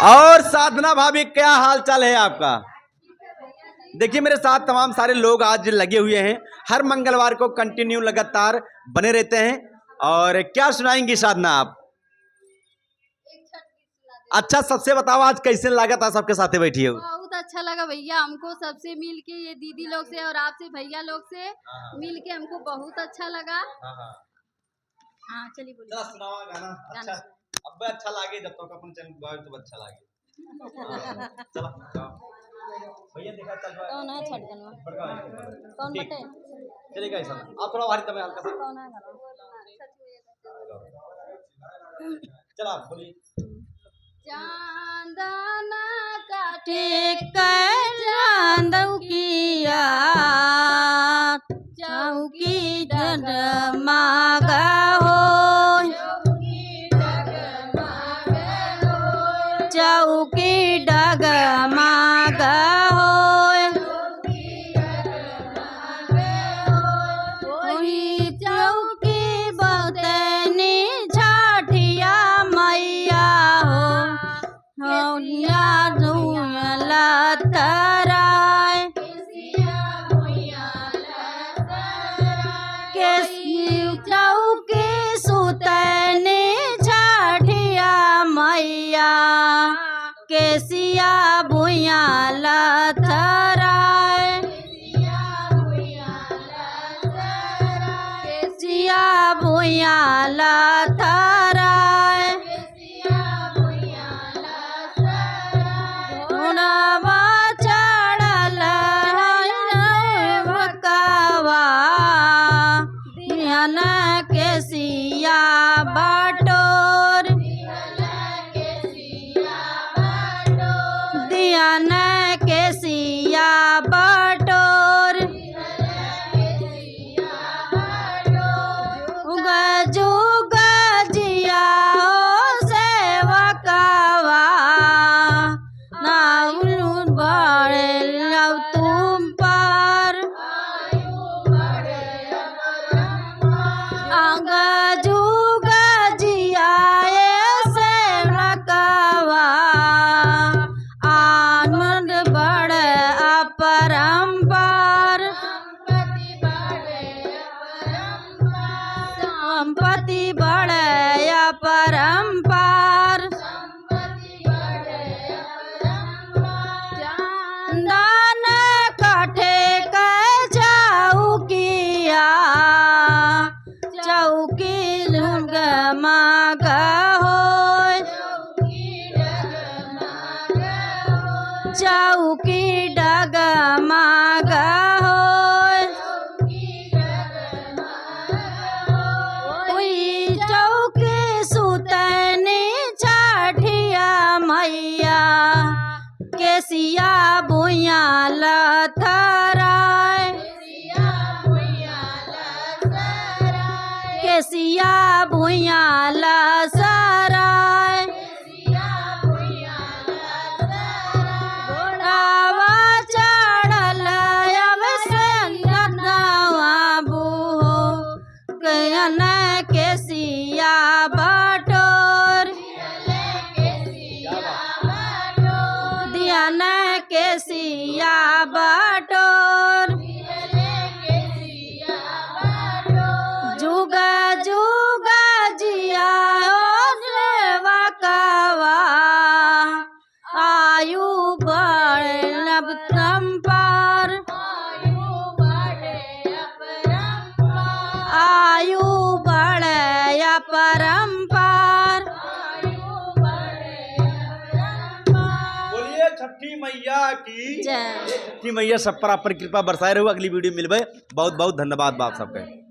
और साधना भाभी, क्या हाल चाल है आपका? देखिए मेरे साथ तमाम सारे लोग आज लगे हुए हैं, हर मंगलवार को कंटिन्यू लगातार बने रहते हैं। और क्या सुनाएंगी साधना आप? अच्छा, सबसे बताओ आज कैसे लगा था सबके साथ बैठी हो? बहुत अच्छा लगा भैया, हमको सबसे मिल के, ये दीदी लोग से और आपसे भैया लोग से मिल के हमको बहुत अच्छा लगा। हाँ चलिए बोलिए। चला सुनाओ गाना। अच्छा, अब अच्छा लगे जब तक अपन चैनल बाय तो अच्छा लगे। चला भैया देखा चल रहा है कौन है छटकनवा? कौन बटे? चलेगा ऐसा आप थोड़ा भारी तब हल्का सा कौन है गाना? चला बोलिए। चांदना काटे चांदौकिया चौकी डगमगा हो, चौकी डगमगा हो, वही चौकी बतनी छठिया मैया हो, होलिया धुला तराय चौकी सुतनी छठिया मैया, केसिया भुइया लथराय, केसिया भुइया लथराय, धुनवा चढ़ल भकवा, दिहन केसिया बटोर, दिहन केसिया बटोर, जुग जिया हो सेवकवा, नाउलू बड़े अब तुम पर, अंग जुग जिया सेवकवा, आनंद बड़े अपरंपार, संपत्ति बड़े अपरंपार, चंदन काठे के चौकिया, चौकी डगमग हो, चौकी डगमग हो, ओई चौकी सुतनी छठिया मैया, केसिया भुइया लथराय, केसिया भुइया लसराय, घोड़ावा चढ़ल अब संगनवा बूहो, कयन केसिया बटोर, दिहन केसिया बटोर, जुग जुग जिया हो सेवकवा, आयु बढ़ तम पर, आयु बढ़े अपरंपार, बोलिए छठी मैया की जय। छठी मैया सब पर आप पर कृपा बरसाए रहो। अगली वीडियो मिलबे। बहुत बहुत धन्यवाद बाप सबके।